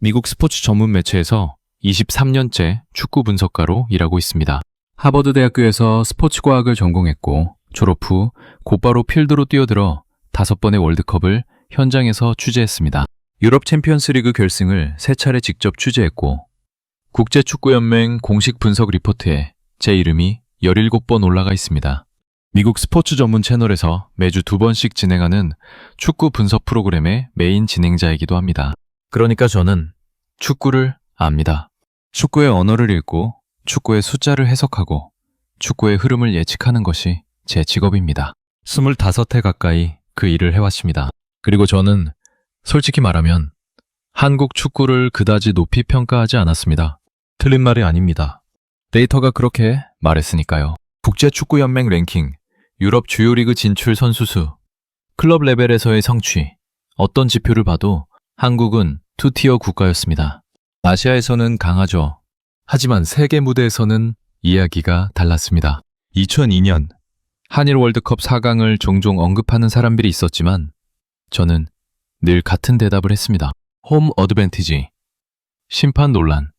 미국 스포츠 전문 매체에서 23년째 축구 분석가로 일하고 있습니다. 하버드 대학교에서 스포츠과학을 전공했고 졸업 후 곧바로 필드로 뛰어들어 5번의 월드컵을 현장에서 취재했습니다. 유럽 챔피언스리그 결승을 3차례 직접 취재했고 국제축구연맹 공식 분석 리포트에 제 이름이 17번 올라가 있습니다. 미국 스포츠 전문 채널에서 매주 2번씩 진행하는 축구 분석 프로그램의 메인 진행자이기도 합니다. 그러니까 저는 축구를 압니다. 축구의 언어를 읽고 축구의 숫자를 해석하고 축구의 흐름을 예측하는 것이 제 직업입니다. 25해 가까이 그 일을 해왔습니다. 그리고 저는 솔직히 말하면 한국 축구를 그다지 높이 평가하지 않았습니다. 틀린 말이 아닙니다. 데이터가 그렇게 말했으니까요. 국제축구연맹 랭킹, 유럽 주요 리그 진출 선수 수, 클럽 레벨에서의 성취, 어떤 지표를 봐도 한국은 투티어 국가였습니다. 아시아에서는 강하죠. 하지만 세계 무대에서는 이야기가 달랐습니다. 2002년 한일 월드컵 4강을 종종 언급하는 사람들이 있었지만 저는 늘 같은 대답을 했습니다. 홈 어드밴티지, 심판 논란,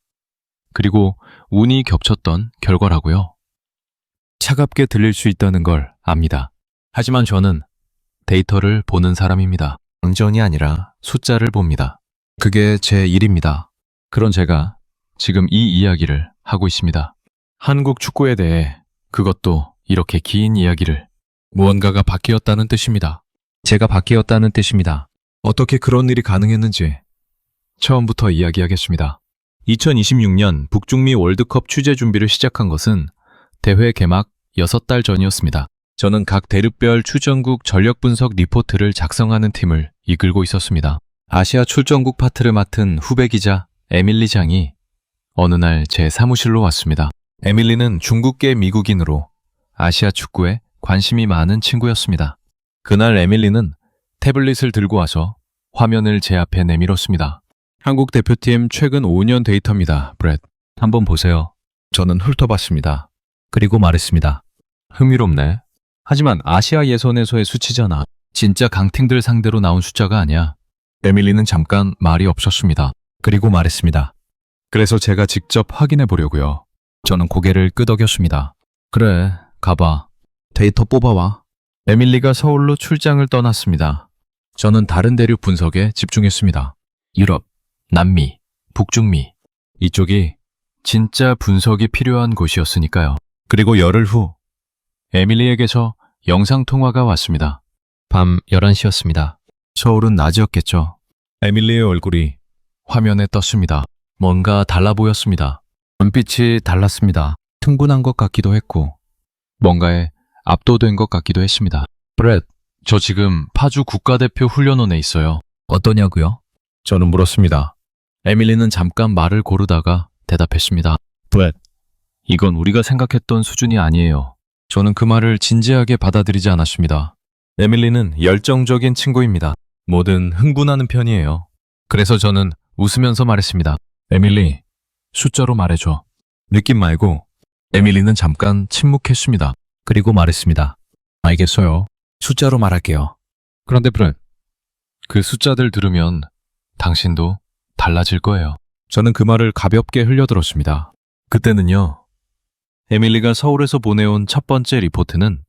그리고 운이 겹쳤던 결과라고요. 차갑게 들릴 수 있다는 걸 압니다. 하지만 저는 데이터를 보는 사람입니다. 방전이 아니라 숫자를 봅니다. 그게 제 일입니다. 그런 제가 지금 이 이야기를 하고 있습니다. 한국 축구에 대해 그것도 이렇게 긴 이야기를 무언가가 바뀌었다는 뜻입니다. 제가 바뀌었다는 뜻입니다. 어떻게 그런 일이 가능했는지 처음부터 이야기하겠습니다. 2026년 북중미 월드컵 취재 준비를 시작한 것은 대회 개막 6달 전이었습니다. 저는 각 대륙별 출전국 전력 분석 리포트를 작성하는 팀을 이끌고 있었습니다. 아시아 출전국 파트를 맡은 후배 기자 에밀리 장이 어느 날 제 사무실로 왔습니다. 에밀리는 중국계 미국인으로 아시아 축구에 관심이 많은 친구였습니다. 그날 에밀리는 태블릿을 들고 와서 화면을 제 앞에 내밀었습니다. 한국 대표팀 최근 5년 데이터입니다, 브렛. 한번 보세요. 저는 훑어봤습니다. 그리고 말했습니다. 흥미롭네. 하지만 아시아 예선에서의 수치잖아. 진짜 강팀들 상대로 나온 숫자가 아니야. 에밀리는 잠깐 말이 없었습니다. 그리고 말했습니다. 그래서 제가 직접 확인해 보려고요. 저는 고개를 끄덕였습니다. 그래, 가봐. 데이터 뽑아와. 에밀리가 서울로 출장을 떠났습니다. 저는 다른 대륙 분석에 집중했습니다. 유럽, 남미, 북중미. 이쪽이 진짜 분석이 필요한 곳이었으니까요. 그리고 열흘 후 에밀리에게서 영상통화가 왔습니다. 밤 11시였습니다. 서울은 낮이었겠죠. 에밀리의 얼굴이 화면에 떴습니다. 뭔가 달라 보였습니다. 눈빛이 달랐습니다. 흥분한 것 같기도 했고 뭔가에 압도된 것 같기도 했습니다. 브렛, 저 지금 파주 국가대표 훈련원에 있어요. 어떠냐고요? 저는 물었습니다. 에밀리는 잠깐 말을 고르다가 대답했습니다. 브렛, 이건 우리가 생각했던 수준이 아니에요. 저는 그 말을 진지하게 받아들이지 않았습니다. 에밀리는 열정적인 친구입니다. 뭐든 흥분하는 편이에요. 그래서 저는 웃으면서 말했습니다. 에밀리, 숫자로 말해줘. 느낌 말고. 에밀리는 잠깐 침묵했습니다. 그리고 말했습니다. 알겠어요. 숫자로 말할게요. 그런데 브렛, 그 숫자들 들으면 당신도 달라질 거예요. 저는 그 말을 가볍게 흘려들었습니다. 그때는요. 에밀리가 서울에서 보내온 첫 번째 리포트는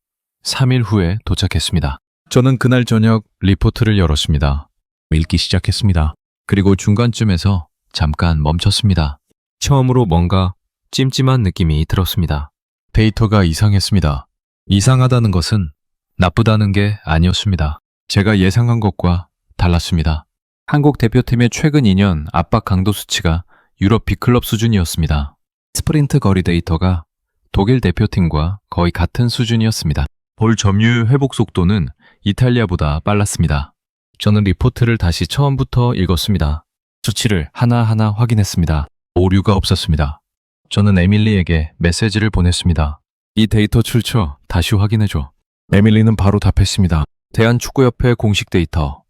3일 후에 도착했습니다. 저는 그날 저녁 리포트를 열었습니다. 읽기 시작했습니다. 그리고 중간쯤에서 잠깐 멈췄습니다. 처음으로 뭔가 찜찜한 느낌이 들었습니다. 데이터가 이상했습니다. 이상하다는 것은 나쁘다는 게 아니었습니다. 제가 예상한 것과 달랐습니다. 한국 대표팀의 최근 2년 압박 강도 수치가 유럽 B클럽 수준이었습니다. 스프린트 거리 데이터가 독일 대표팀과 거의 같은 수준이었습니다. 볼 점유율 회복 속도는 이탈리아보다 빨랐습니다. 저는 리포트를 다시 처음부터 읽었습니다. 수치를 하나하나 확인했습니다. 오류가 없었습니다. 저는 에밀리에게 메시지를 보냈습니다. 이 데이터 출처 다시 확인해줘. 에밀리는 바로 답했습니다. 대한축구협회 공식 데이터,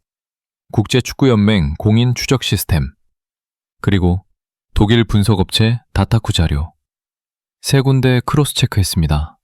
국제축구연맹 공인 추적 시스템, 그리고 독일 분석업체 다타쿠 자료. 3군데 크로스 체크했습니다.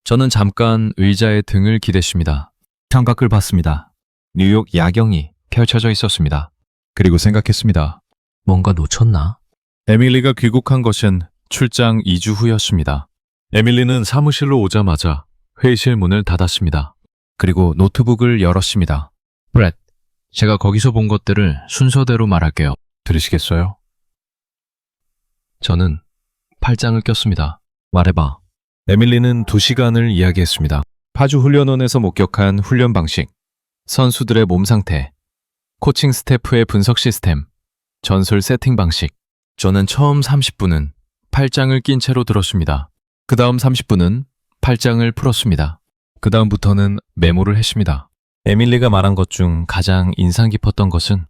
저는 잠깐 의자에 등을 기댔습니다. 창밖을 봤습니다. 뉴욕 야경이 펼쳐져 있었습니다. 그리고 생각했습니다. 뭔가 놓쳤나? 에밀리가 귀국한 것은 출장 2주 후였습니다. 에밀리는 사무실로 오자마자 회의실 문을 닫았습니다. 그리고 노트북을 열었습니다. 브렛, 제가 거기서 본 것들을 순서대로 말할게요. 들으시겠어요? 저는 팔짱을 꼈습니다. 말해봐. 에밀리는 2시간을 이야기했습니다. 파주 훈련원에서 목격한 훈련 방식, 선수들의 몸 상태, 코칭 스태프의 분석 시스템, 전술 세팅 방식. 저는 처음 30분은 팔짱을 낀 채로 들었습니다. 그 다음 30분은 팔짱을 풀었습니다. 그 다음부터는 메모를 했습니다. 에밀리가 말한 것 중 가장 인상 깊었던 것은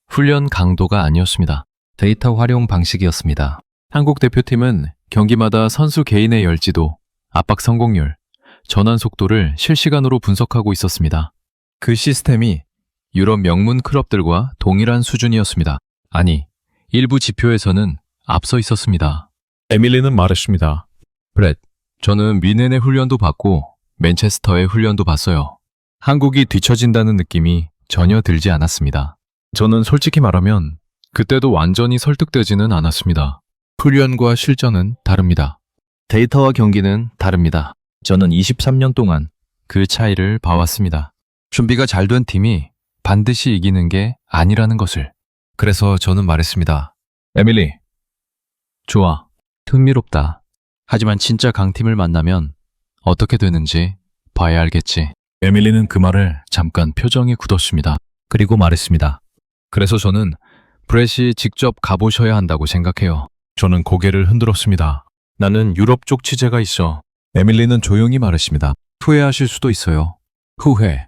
훈련 강도가 아니었습니다. 데이터 활용 방식이었습니다. 한국 대표팀은 경기마다 선수 개인의 열지도, 압박 성공률, 전환 속도를 실시간으로 분석하고 있었습니다. 그 시스템이 유럽 명문 클럽들과 동일한 수준이었습니다. 아니, 일부 지표에서는 앞서 있었습니다. 에밀리는 말했습니다. 브렛, 저는 뮌헨의 훈련도 봤고 맨체스터의 훈련도 봤어요. 한국이 뒤처진다는 느낌이 전혀 들지 않았습니다. 저는 솔직히 말하면 그때도 완전히 설득되지는 않았습니다. 훈련과 실전은 다릅니다. 데이터와 경기는 다릅니다. 저는 23년 동안 그 차이를 봐왔습니다. 준비가 잘 된 팀이 반드시 이기는 게 아니라는 것을. 그래서 저는 말했습니다. 에밀리, 좋아. 흥미롭다. 하지만 진짜 강팀을 만나면 어떻게 되는지 봐야 알겠지. 에밀리는 그 말을 잠깐 표정이 굳었습니다. 그리고 말했습니다. 그래서 저는 브렛이 직접 가보셔야 한다고 생각해요. 저는 고개를 흔들었습니다. 나는 유럽 쪽 취재가 있어. 에밀리는 조용히 말했습니다. 후회하실 수도 있어요. 후회.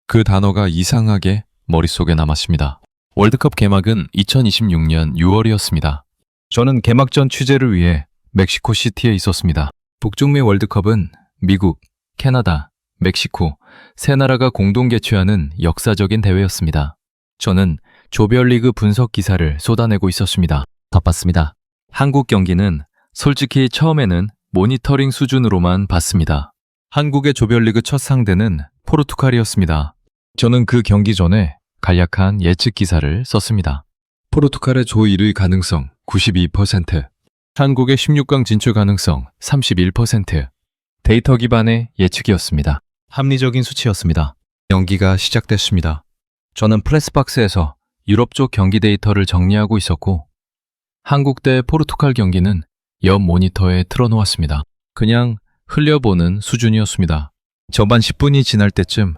그 단어가 이상하게 머릿속에 남았습니다. 월드컵 개막은 2026년 6월이었습니다. 저는 개막전 취재를 위해 멕시코 시티에 있었습니다. 북중미 월드컵은 미국, 캐나다, 멕시코 세 나라가 공동 개최하는 역사적인 대회였습니다. 저는 조별리그 분석 기사를 쏟아내고 있었습니다. 바빴습니다. 한국 경기는 솔직히 처음에는 모니터링 수준으로만 봤습니다. 한국의 조별리그 첫 상대는 포르투갈이었습니다. 저는 그 경기 전에 간략한 예측 기사를 썼습니다. 포르투갈의 조 1위 가능성 92%, 한국의 16강 진출 가능성 31%, 데이터 기반의 예측이었습니다. 합리적인 수치였습니다. 경기가 시작됐습니다. 저는 프레스박스에서 유럽 쪽 경기 데이터를 정리하고 있었고 한국 대 포르투갈 경기는 옆 모니터에 틀어놓았습니다. 그냥 흘려보는 수준이었습니다. 전반 10분이 지날 때쯤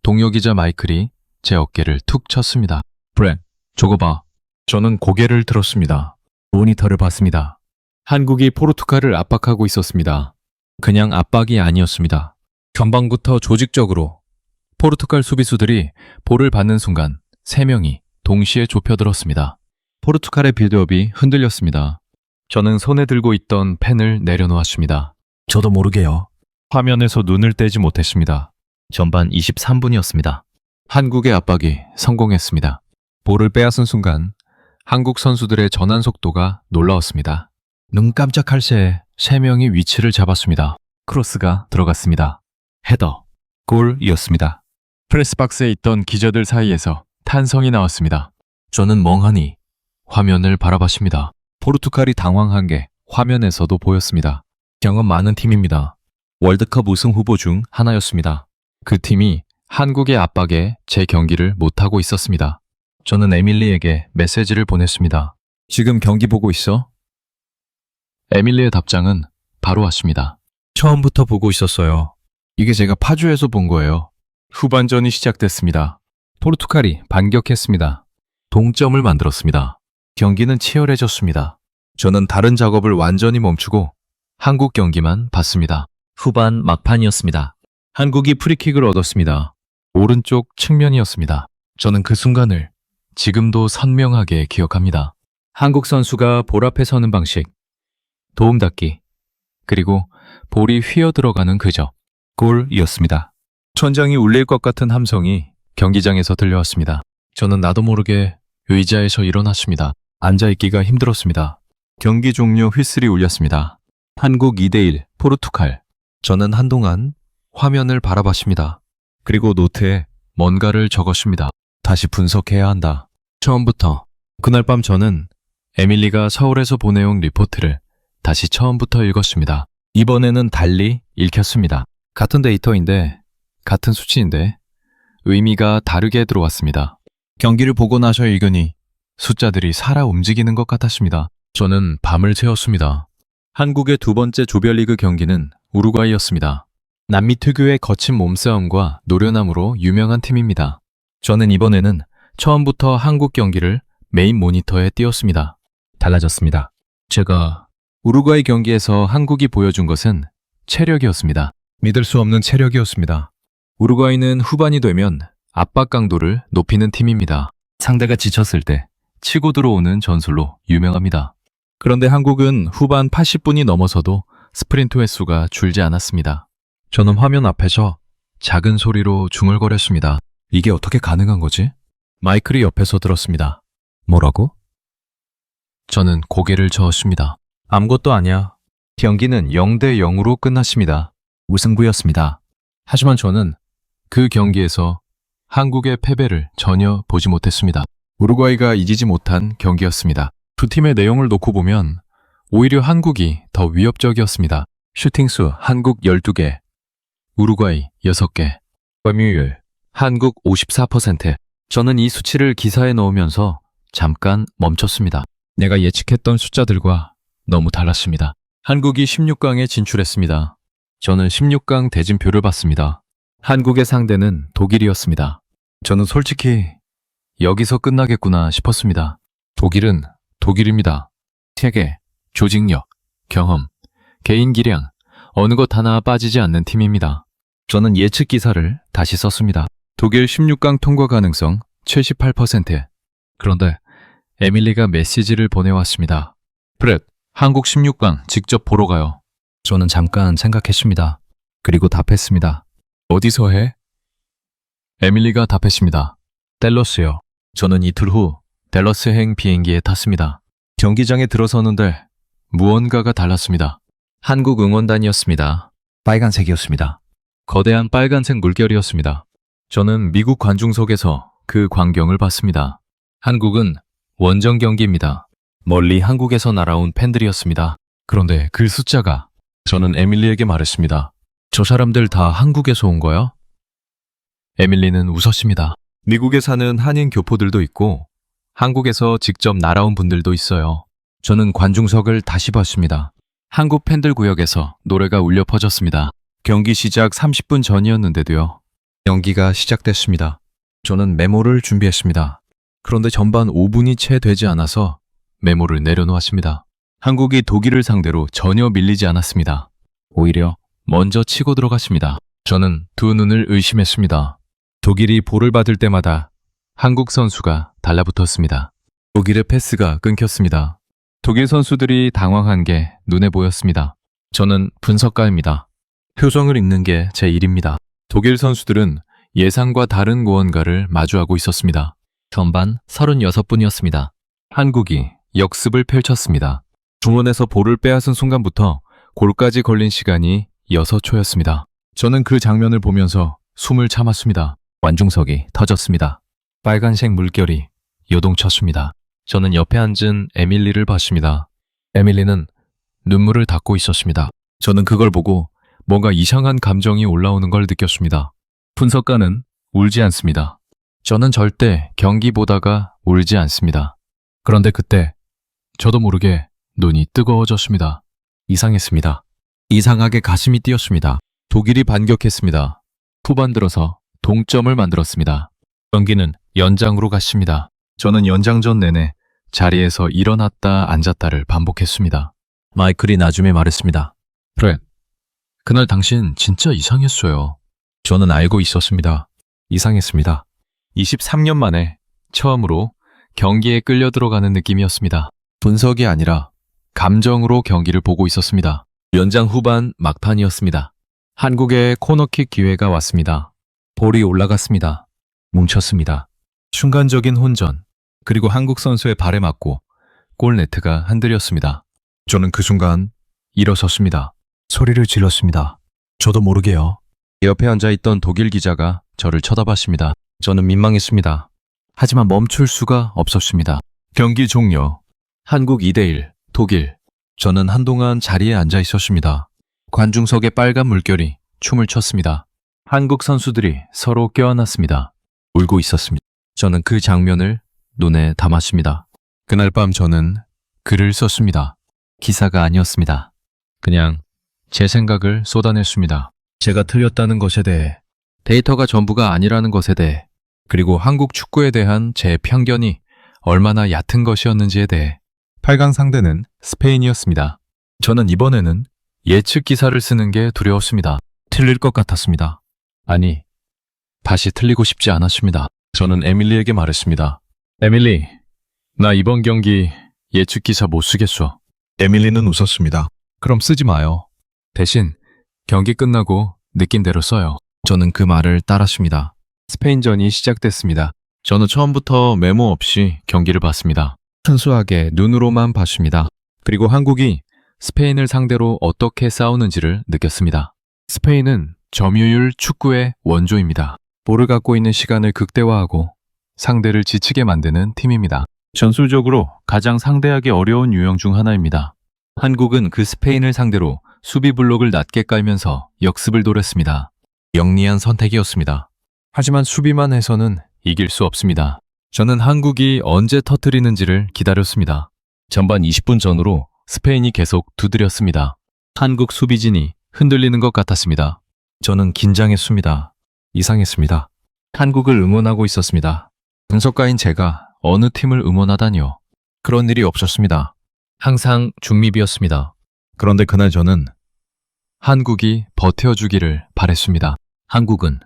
동료 기자 마이클이 제 어깨를 툭 쳤습니다. 브렛, 저거 봐. 저는 고개를 들었습니다. 모니터를 봤습니다. 한국이 포르투갈을 압박하고 있었습니다. 그냥 압박이 아니었습니다. 전방부터 조직적으로 포르투갈 수비수들이 볼을 받는 순간 3명이 동시에 좁혀들었습니다. 포르투갈의 빌드업이 흔들렸습니다. 저는 손에 들고 있던 펜을 내려놓았습니다. 저도 모르게요. 화면에서 눈을 떼지 못했습니다. 전반 23분이었습니다. 한국의 압박이 성공했습니다. 볼을 빼앗은 순간 한국 선수들의 전환 속도가 놀라웠습니다. 눈 깜짝할 새에 3명이 위치를 잡았습니다. 크로스가 들어갔습니다. 헤더, 골이었습니다. 프레스박스에 있던 기자들 사이에서 탄성이 나왔습니다. 저는 멍하니 화면을 바라봤습니다. 포르투갈이 당황한 게 화면에서도 보였습니다. 경험 많은 팀입니다. 월드컵 우승 후보 중 하나였습니다. 그 팀이 한국의 압박에 제 경기를 못하고 있었습니다. 저는 에밀리에게 메시지를 보냈습니다. 지금 경기 보고 있어? 에밀리의 답장은 바로 왔습니다. 처음부터 보고 있었어요. 이게 제가 파주에서 본 거예요. 후반전이 시작됐습니다. 포르투갈이 반격했습니다. 동점을 만들었습니다. 경기는 치열해졌습니다. 저는 다른 작업을 완전히 멈추고 한국 경기만 봤습니다. 후반 막판이었습니다. 한국이 프리킥을 얻었습니다. 오른쪽 측면이었습니다. 저는 그 순간을 지금도 선명하게 기억합니다. 한국 선수가 볼 앞에 서는 방식, 도움닫기, 그리고 볼이 휘어 들어가는 그저 골이었습니다. 천장이 울릴 것 같은 함성이 경기장에서 들려왔습니다. 저는 나도 모르게 의자에서 일어났습니다. 앉아있기가 힘들었습니다. 경기 종료 휘슬이 울렸습니다. 한국 2대1 포르투갈. 저는 한동안 화면을 바라봤습니다. 그리고 노트에 뭔가를 적었습니다. 다시 분석해야 한다. 처음부터 그날 밤 저는 에밀리가 서울에서 보내온 리포트를 다시 처음부터 읽었습니다. 이번에는 달리 읽혔습니다. 같은 데이터인데, 같은 수치인데 의미가 다르게 들어왔습니다. 경기를 보고 나서 읽으니 숫자들이 살아 움직이는 것 같았습니다. 저는 밤을 새웠습니다. 한국의 두 번째 조별리그 경기는 우루과이였습니다. 남미 특유의 거친 몸싸움과 노련함으로 유명한 팀입니다. 저는 이번에는 처음부터 한국 경기를 메인 모니터에 띄웠습니다. 달라졌습니다. 제가 우루과이 경기에서 한국이 보여준 것은 체력이었습니다. 믿을 수 없는 체력이었습니다. 우루과이는 후반이 되면 압박 강도를 높이는 팀입니다. 상대가 지쳤을 때 치고 들어오는 전술로 유명합니다. 그런데 한국은 후반 80분이 넘어서도 스프린트 횟수가 줄지 않았습니다. 저는 화면 앞에서 작은 소리로 중얼거렸습니다. 이게 어떻게 가능한 거지? 마이클이 옆에서 들었습니다. 뭐라고? 저는 고개를 저었습니다. 아무것도 아니야. 경기는 0대 0으로 끝났습니다. 무승부였습니다. 하지만 저는 그 경기에서 한국의 패배를 전혀 보지 못했습니다. 우루과이가 이기지 못한 경기였습니다. 두 팀의 내용을 놓고 보면 오히려 한국이 더 위협적이었습니다. 슈팅수 한국 12개, 우루과이 6개, 점유율 한국 54%. 저는 이 수치를 기사에 넣으면서 잠깐 멈췄습니다. 내가 예측했던 숫자들과 너무 달랐습니다. 한국이 16강에 진출했습니다. 저는 16강 대진표를 봤습니다. 한국의 상대는 독일이었습니다. 저는 솔직히 여기서 끝나겠구나 싶었습니다. 독일은 독일입니다. 체계, 조직력, 경험, 개인 기량, 어느 것 하나 빠지지 않는 팀입니다. 저는 예측 기사를 다시 썼습니다. 독일 16강 통과 가능성 78%. 그런데 에밀리가 메시지를 보내왔습니다. 브렛, 한국 16강 직접 보러 가요. 저는 잠깐 생각했습니다. 그리고 답했습니다. 어디서 해? 에밀리가 답했습니다. 댈러스요. 저는 이틀 후 댈러스행 비행기에 탔습니다. 경기장에 들어서는데 무언가가 달랐습니다. 한국 응원단이었습니다. 빨간색이었습니다. 거대한 빨간색 물결이었습니다. 저는 미국 관중석에서 그 광경을 봤습니다. 한국은 원정 경기입니다. 멀리 한국에서 날아온 팬들이었습니다. 그런데 그 숫자가 저는 에밀리에게 말했습니다. 저 사람들 다 한국에서 온 거야? 에밀리는 웃었습니다. 미국에 사는 한인 교포들도 있고 한국에서 직접 날아온 분들도 있어요. 저는 관중석을 다시 봤습니다. 한국 팬들 구역에서 노래가 울려 퍼졌습니다. 경기 시작 30분 전이었는데도요. 경기가 시작됐습니다. 저는 메모를 준비했습니다. 그런데 전반 5분이 채 되지 않아서 메모를 내려놓았습니다. 한국이 독일을 상대로 전혀 밀리지 않았습니다. 오히려 먼저 치고 들어갔습니다. 저는 두 눈을 의심했습니다. 독일이 볼을 받을 때마다 한국 선수가 달라붙었습니다. 독일의 패스가 끊겼습니다. 독일 선수들이 당황한 게 눈에 보였습니다. 저는 분석가입니다. 표정을 읽는 게 제 일입니다. 독일 선수들은 예상과 다른 무언가를 마주하고 있었습니다. 전반 36분이었습니다. 한국이 역습을 펼쳤습니다. 중원에서 볼을 빼앗은 순간부터 골까지 걸린 시간이 6초였습니다. 저는 그 장면을 보면서 숨을 참았습니다. 관중석이 터졌습니다. 빨간색 물결이 요동쳤습니다. 저는 옆에 앉은 에밀리를 봤습니다. 에밀리는 눈물을 닦고 있었습니다. 저는 그걸 보고 뭔가 이상한 감정이 올라오는 걸 느꼈습니다. 분석가는 울지 않습니다. 저는 절대 경기 보다가 울지 않습니다. 그런데 그때 저도 모르게 눈이 뜨거워졌습니다. 이상했습니다. 이상하게 가슴이 뛰었습니다. 독일이 반격했습니다. 후반 들어서 동점을 만들었습니다. 경기는 연장으로 갔습니다. 저는 연장전 내내 자리에서 일어났다 앉았다를 반복했습니다. 마이클이 나중에 말했습니다. 프렛, 그날 당신 진짜 이상했어요. 저는 알고 있었습니다. 이상했습니다. 23년 만에 처음으로 경기에 끌려 들어가는 느낌이었습니다. 분석이 아니라 감정으로 경기를 보고 있었습니다. 연장 후반 막판이었습니다. 한국의 코너킥 기회가 왔습니다. 볼이 올라갔습니다. 뭉쳤습니다. 순간적인 혼전, 그리고 한국 선수의 발에 맞고 골네트가 흔들렸습니다. 저는 그 순간 일어섰습니다. 소리를 질렀습니다. 저도 모르게요. 옆에 앉아있던 독일 기자가 저를 쳐다봤습니다. 저는 민망했습니다. 하지만 멈출 수가 없었습니다. 경기 종료. 한국 2대1, 독일. 저는 한동안 자리에 앉아 있었습니다. 관중석의 빨간 물결이 춤을 췄습니다. 한국 선수들이 서로 껴안았습니다. 울고 있었습니다. 저는 그 장면을 눈에 담았습니다. 그날 밤 저는 글을 썼습니다. 기사가 아니었습니다. 그냥 제 생각을 쏟아냈습니다. 제가 틀렸다는 것에 대해, 데이터가 전부가 아니라는 것에 대해, 그리고 한국 축구에 대한 제 편견이 얼마나 얕은 것이었는지에 대해. 8강 상대는 스페인이었습니다. 저는 이번에는 예측 기사를 쓰는 게 두려웠습니다. 틀릴 것 같았습니다. 아니, 다시 틀리고 싶지 않았습니다. 저는 에밀리에게 말했습니다. 에밀리, 나 이번 경기 예측 기사 못 쓰겠어. 에밀리는 웃었습니다. 그럼 쓰지 마요. 대신 경기 끝나고 느낌대로 써요. 저는 그 말을 따랐습니다. 스페인전이 시작됐습니다. 저는 처음부터 메모 없이 경기를 봤습니다. 순수하게 눈으로만 봤습니다. 그리고 한국이 스페인을 상대로 어떻게 싸우는지를 느꼈습니다. 스페인은 점유율 축구의 원조입니다. 볼을 갖고 있는 시간을 극대화하고 상대를 지치게 만드는 팀입니다. 전술적으로 가장 상대하기 어려운 유형 중 하나입니다. 한국은 그 스페인을 상대로 수비 블록을 낮게 깔면서 역습을 노렸습니다. 영리한 선택이었습니다. 하지만 수비만 해서는 이길 수 없습니다. 저는 한국이 언제 터뜨리는지를 기다렸습니다. 전반 20분 전으로 스페인이 계속 두드렸습니다. 한국 수비진이 흔들리는 것 같았습니다. 저는 긴장했습니다. 이상했습니다. 한국을 응원하고 있었습니다. 분석가인 제가 어느 팀을 응원하다니요. 그런 일이 없었습니다. 항상 중립이었습니다. 그런데 그날 저는 한국이 버텨주기를 바랬습니다. 한국은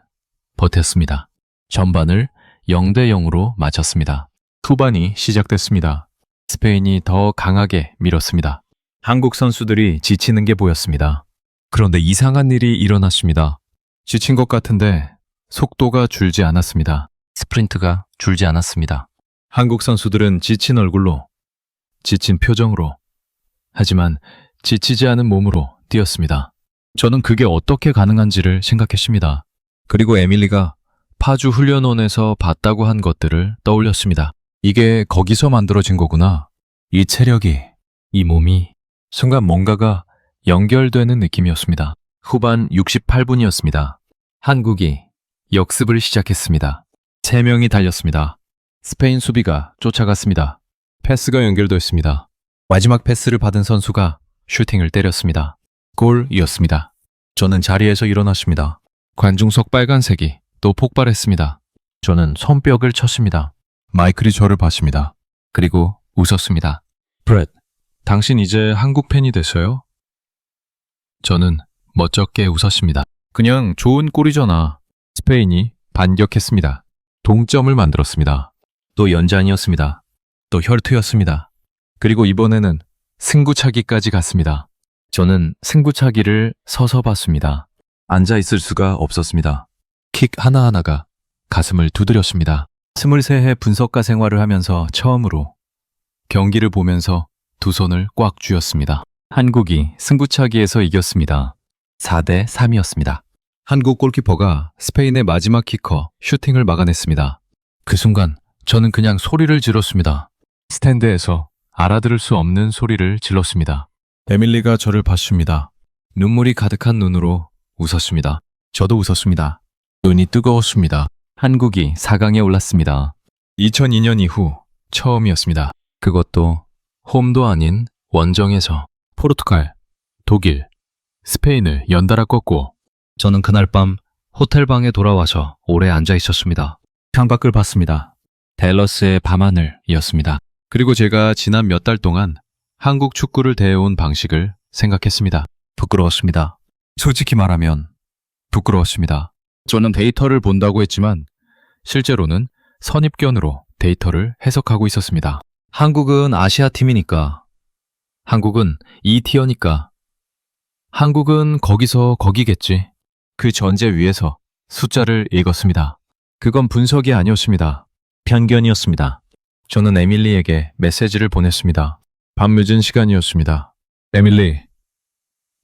버텼습니다. 전반을 0대 0으로 마쳤습니다. 후반이 시작됐습니다. 스페인이 더 강하게 밀었습니다. 한국 선수들이 지치는 게 보였습니다. 그런데 이상한 일이 일어났습니다. 지친 것 같은데 속도가 줄지 않았습니다. 스프린트가 줄지 않았습니다. 한국 선수들은 지친 얼굴로, 지친 표정으로, 하지만 지치지 않은 몸으로 뛰었습니다. 저는 그게 어떻게 가능한지를 생각했습니다. 그리고 에밀리가 파주 훈련원에서 봤다고 한 것들을 떠올렸습니다. 이게 거기서 만들어진 거구나. 이 체력이, 이 몸이. 순간 뭔가가 연결되는 느낌이었습니다. 후반 68분이었습니다. 한국이 역습을 시작했습니다. 3명이 달렸습니다. 스페인 수비가 쫓아갔습니다. 패스가 연결됐습니다. 마지막 패스를 받은 선수가 슈팅을 때렸습니다. 골이었습니다. 저는 자리에서 일어났습니다. 관중석 빨간색이 또 폭발했습니다. 저는 손뼉을 쳤습니다. 마이클이 저를 봤습니다. 그리고 웃었습니다. 브렛, 당신 이제 한국 팬이 됐어요? 저는 멋쩍게 웃었습니다. 그냥 좋은 골이잖아. 스페인이 반격했습니다. 동점을 만들었습니다. 또 연장이었습니다. 또 혈투였습니다. 그리고 이번에는 승부차기까지 갔습니다. 저는 승부차기를 서서 봤습니다. 앉아 있을 수가 없었습니다. 킥 하나하나가 가슴을 두드렸습니다. 23해 분석가 생활을 하면서 처음으로 경기를 보면서 두 손을 꽉 쥐었습니다. 한국이 승부차기에서 이겼습니다. 4대 3이었습니다. 한국 골키퍼가 스페인의 마지막 키커 슈팅을 막아냈습니다. 그 순간 저는 그냥 소리를 질렀습니다. 스탠드에서 알아들을 수 없는 소리를 질렀습니다. 에밀리가 저를 봤습니다. 눈물이 가득한 눈으로 웃었습니다. 저도 웃었습니다. 눈이 뜨거웠습니다. 한국이 4강에 올랐습니다. 2002년 이후 처음이었습니다. 그것도 홈도 아닌 원정에서 포르투갈, 독일, 스페인을 연달아 꺾고 저는 그날 밤 호텔방에 돌아와서 오래 앉아 있었습니다. 창밖을 봤습니다. 댈러스의 밤하늘이었습니다. 그리고 제가 지난 몇 달 동안 한국 축구를 대해온 방식을 생각했습니다. 부끄러웠습니다. 솔직히 말하면 부끄러웠습니다. 저는 데이터를 본다고 했지만 실제로는 선입견으로 데이터를 해석하고 있었습니다. 한국은 아시아 팀이니까, 한국은 2티어니까, 한국은 거기서 거기겠지. 그 전제 위에서 숫자를 읽었습니다. 그건 분석이 아니었습니다. 편견이었습니다. 저는 에밀리에게 메시지를 보냈습니다. 밤늦은 시간이었습니다. 에밀리,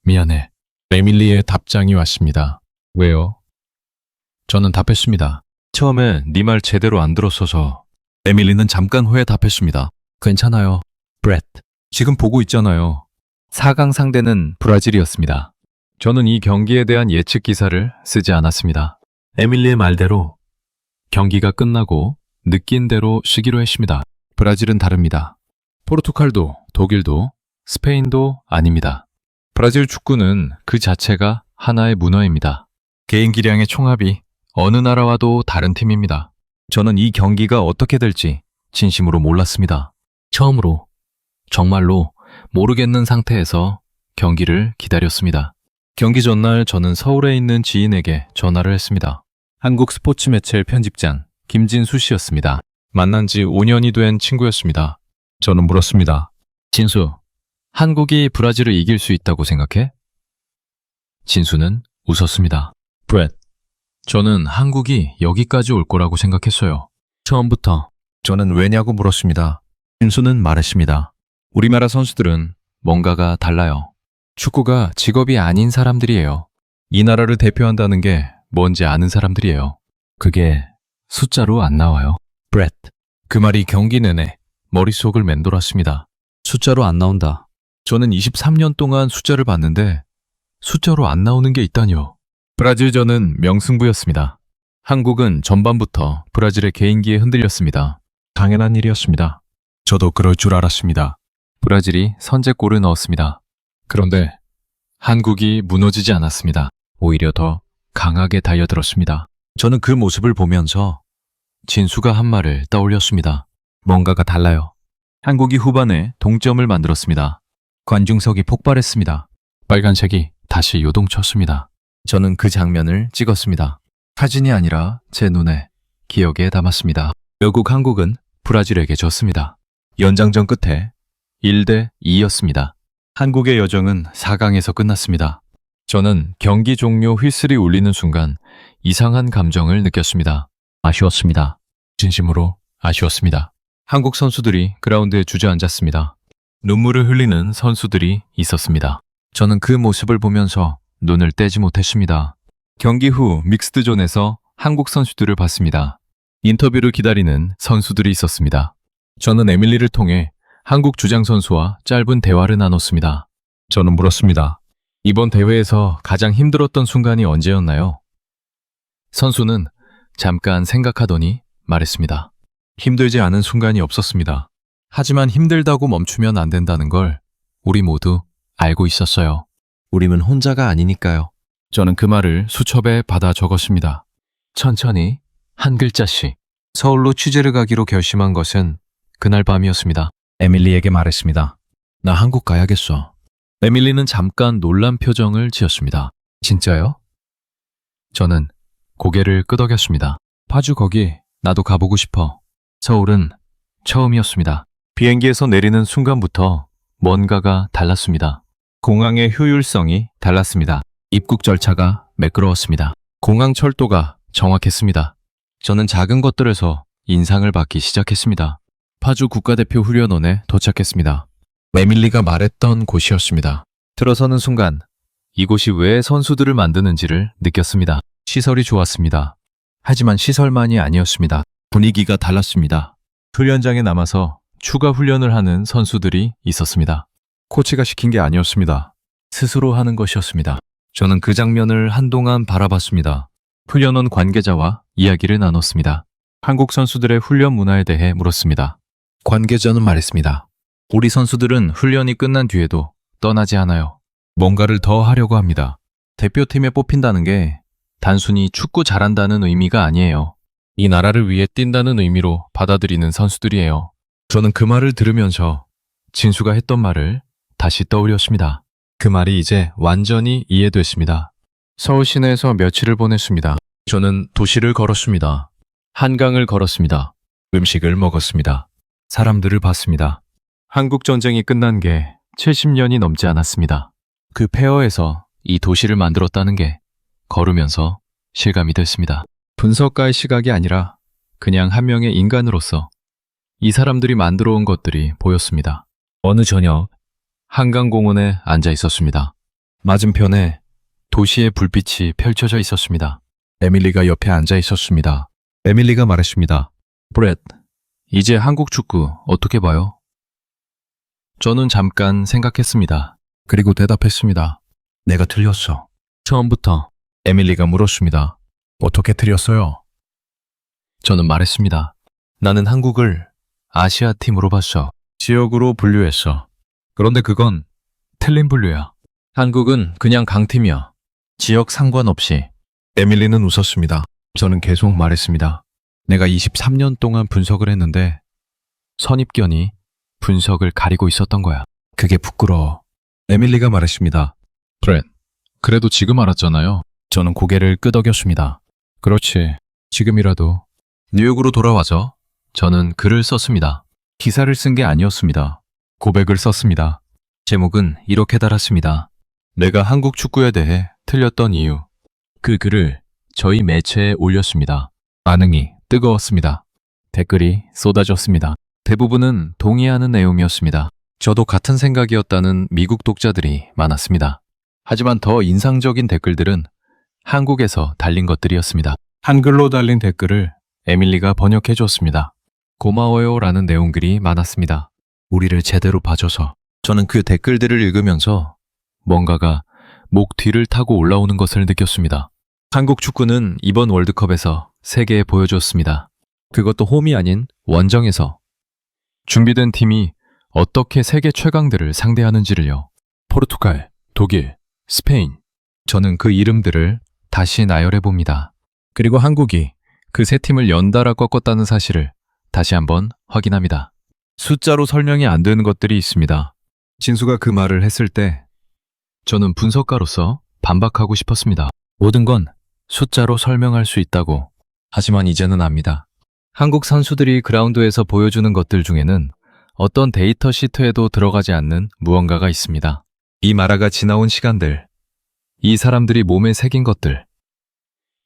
미안해. 에밀리의 답장이 왔습니다. 왜요? 저는 답했습니다. 처음에 네 말 제대로 안 들었어서. 에밀리는 잠깐 후에 답했습니다. 괜찮아요. 브렛. 지금 보고 있잖아요. 4강 상대는 브라질이었습니다. 저는 이 경기에 대한 예측 기사를 쓰지 않았습니다. 에밀리의 말대로 경기가 끝나고 느낀 대로 쉬기로 했습니다. 브라질은 다릅니다. 포르투갈도 독일도 스페인도 아닙니다. 브라질 축구는 그 자체가 하나의 문화입니다. 개인 기량의 총합이 어느 나라와도 다른 팀입니다. 저는 이 경기가 어떻게 될지 진심으로 몰랐습니다. 처음으로 정말로 모르겠는 상태에서 경기를 기다렸습니다. 경기 전날 저는 서울에 있는 지인에게 전화를 했습니다. 한국 스포츠 매체 편집장 김진수 씨였습니다. 만난 지 5년이 된 친구였습니다. 저는 물었습니다. 진수, 한국이 브라질을 이길 수 있다고 생각해? 진수는 웃었습니다. 브렛, 저는 한국이 여기까지 올 거라고 생각했어요. 처음부터. 저는 왜냐고 물었습니다. 진수는 말했습니다. 우리나라 선수들은 뭔가가 달라요. 축구가 직업이 아닌 사람들이에요. 이 나라를 대표한다는 게 뭔지 아는 사람들이에요. 그게 숫자로 안 나와요. 브렛, 그 말이 경기 내내 머릿속을 맴돌았습니다. 숫자로 안 나온다. 저는 23년 동안 숫자를 봤는데 숫자로 안 나오는 게 있다니요. 브라질전은 명승부였습니다. 한국은 전반부터 브라질의 개인기에 흔들렸습니다. 당연한 일이었습니다. 저도 그럴 줄 알았습니다. 브라질이 선제골을 넣었습니다. 그런데 한국이 무너지지 않았습니다. 오히려 더 강하게 달려들었습니다. 저는 그 모습을 보면서 진수가 한 말을 떠올렸습니다. 뭔가가 달라요. 한국이 후반에 동점을 만들었습니다. 관중석이 폭발했습니다. 빨간색이 다시 요동쳤습니다. 저는 그 장면을 찍었습니다. 사진이 아니라 제 눈에 기억에 담았습니다. 결국 한국은 브라질에게 졌습니다. 연장전 끝에 1대 2였습니다. 한국의 여정은 4강에서 끝났습니다. 저는 경기 종료 휘슬이 울리는 순간 이상한 감정을 느꼈습니다. 아쉬웠습니다. 진심으로 아쉬웠습니다. 한국 선수들이 그라운드에 주저앉았습니다. 눈물을 흘리는 선수들이 있었습니다. 저는 그 모습을 보면서 눈을 떼지 못했습니다. 경기 후 믹스드존에서 한국 선수들을 봤습니다. 인터뷰를 기다리는 선수들이 있었습니다. 저는 에밀리를 통해 한국 주장 선수와 짧은 대화를 나눴습니다. 저는 물었습니다. 이번 대회에서 가장 힘들었던 순간이 언제였나요? 선수는 잠깐 생각하더니 말했습니다. 힘들지 않은 순간이 없었습니다. 하지만 힘들다고 멈추면 안 된다는 걸 우리 모두 알고 있었어요. 우리는 혼자가 아니니까요. 저는 그 말을 수첩에 받아 적었습니다. 천천히 한 글자씩. 서울로 취재를 가기로 결심한 것은 그날 밤이었습니다. 에밀리에게 말했습니다. 나 한국 가야겠어. 에밀리는 잠깐 놀란 표정을 지었습니다. 진짜요? 저는 고개를 끄덕였습니다. 파주 거기 나도 가보고 싶어. 서울은 처음이었습니다. 비행기에서 내리는 순간부터 뭔가가 달랐습니다. 공항의 효율성이 달랐습니다. 입국 절차가 매끄러웠습니다. 공항 철도가 정확했습니다. 저는 작은 것들에서 인상을 받기 시작했습니다. 파주 국가대표 훈련원에 도착했습니다. 에밀리가 말했던 곳이었습니다. 들어서는 순간 이곳이 왜 선수들을 만드는지를 느꼈습니다. 시설이 좋았습니다. 하지만 시설만이 아니었습니다. 분위기가 달랐습니다. 훈련장에 남아서 추가 훈련을 하는 선수들이 있었습니다. 코치가 시킨 게 아니었습니다. 스스로 하는 것이었습니다. 저는 그 장면을 한동안 바라봤습니다. 훈련원 관계자와 이야기를 나눴습니다. 한국 선수들의 훈련 문화에 대해 물었습니다. 관계자는 말했습니다. 우리 선수들은 훈련이 끝난 뒤에도 떠나지 않아요. 뭔가를 더 하려고 합니다. 대표팀에 뽑힌다는 게 단순히 축구 잘한다는 의미가 아니에요. 이 나라를 위해 뛴다는 의미로 받아들이는 선수들이에요. 저는 그 말을 들으면서 진수가 했던 말을 다시 떠올렸습니다. 그 말이 이제 완전히 이해됐습니다. 서울 시내에서 며칠을 보냈습니다. 저는 도시를 걸었습니다. 한강을 걸었습니다. 음식을 먹었습니다. 사람들을 봤습니다. 한국 전쟁이 끝난 게 70년이 넘지 않았습니다. 그 폐허에서 이 도시를 만들었다는 게 걸으면서 실감이 됐습니다. 분석가의 시각이 아니라 그냥 한 명의 인간으로서 이 사람들이 만들어 온 것들이 보였습니다. 어느 저녁 한강공원에 앉아 있었습니다. 맞은편에 도시의 불빛이 펼쳐져 있었습니다. 에밀리가 옆에 앉아 있었습니다. 에밀리가 말했습니다. 브렛, 이제 한국 축구 어떻게 봐요? 저는 잠깐 생각했습니다. 그리고 대답했습니다. 내가 틀렸어. 처음부터. 에밀리가 물었습니다. 어떻게 틀렸어요? 저는 말했습니다. 나는 한국을 아시아 팀으로 봤어. 지역으로 분류했어. 그런데 그건 틀린 분류야. 한국은 그냥 강팀이야. 지역 상관없이. 에밀리는 웃었습니다. 저는 계속 말했습니다. 내가 23년 동안 분석을 했는데 선입견이 분석을 가리고 있었던 거야. 그게 부끄러워. 에밀리가 말했습니다. 브렛, 그래도 지금 알았잖아요. 저는 고개를 끄덕였습니다. 그렇지. 지금이라도. 뉴욕으로 돌아와서 저는 글을 썼습니다. 기사를 쓴 게 아니었습니다. 고백을 썼습니다. 제목은 이렇게 달았습니다. 내가 한국 축구에 대해 틀렸던 이유. 그 글을 저희 매체에 올렸습니다. 반응이 뜨거웠습니다. 댓글이 쏟아졌습니다. 대부분은 동의하는 내용이었습니다. 저도 같은 생각이었다는 미국 독자들이 많았습니다. 하지만 더 인상적인 댓글들은 한국에서 달린 것들이었습니다. 한글로 달린 댓글을 에밀리가 번역해 줬습니다. 고마워요 라는 내용들이 많았습니다. 우리를 제대로 봐줘서. 저는 그 댓글들을 읽으면서 뭔가가 목 뒤를 타고 올라오는 것을 느꼈습니다. 한국 축구는 이번 월드컵에서 세계에 보여줬습니다. 그것도 홈이 아닌 원정에서. 준비된 팀이 어떻게 세계 최강들을 상대하는지를요. 포르투갈, 독일, 스페인. 저는 그 이름들을 다시 나열해 봅니다. 그리고 한국이 그 세 팀을 연달아 꺾었다는 사실을 다시 한번 확인합니다. 숫자로 설명이 안 되는 것들이 있습니다. 진수가 그 말을 했을 때 저는 분석가로서 반박하고 싶었습니다. 모든 건 숫자로 설명할 수 있다고. 하지만 이제는 압니다. 한국 선수들이 그라운드에서 보여주는 것들 중에는 어떤 데이터 시트에도 들어가지 않는 무언가가 있습니다. 이 마라가 지나온 시간들, 이 사람들이 몸에 새긴 것들,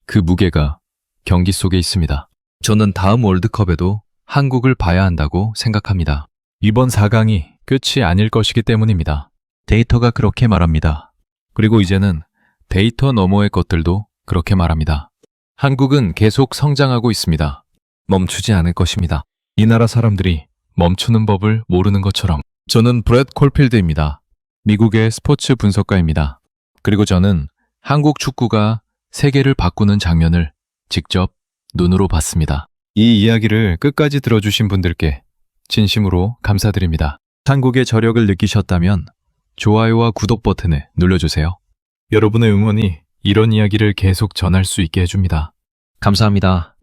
그 무게가 경기 속에 있습니다. 저는 다음 월드컵에도 한국을 봐야 한다고 생각합니다. 이번 4강이 끝이 아닐 것이기 때문입니다. 데이터가 그렇게 말합니다. 그리고 이제는 데이터 너머의 것들도 그렇게 말합니다. 한국은 계속 성장하고 있습니다. 멈추지 않을 것입니다. 이 나라 사람들이 멈추는 법을 모르는 것처럼. 저는 브렛 콜필드입니다. 미국의 스포츠 분석가입니다. 그리고 저는 한국 축구가 세계를 바꾸는 장면을 직접 눈으로 봤습니다. 이 이야기를 끝까지 들어주신 분들께 진심으로 감사드립니다. 한국의 저력을 느끼셨다면 좋아요와 구독 버튼을 눌러주세요. 여러분의 응원이 이런 이야기를 계속 전할 수 있게 해줍니다. 감사합니다.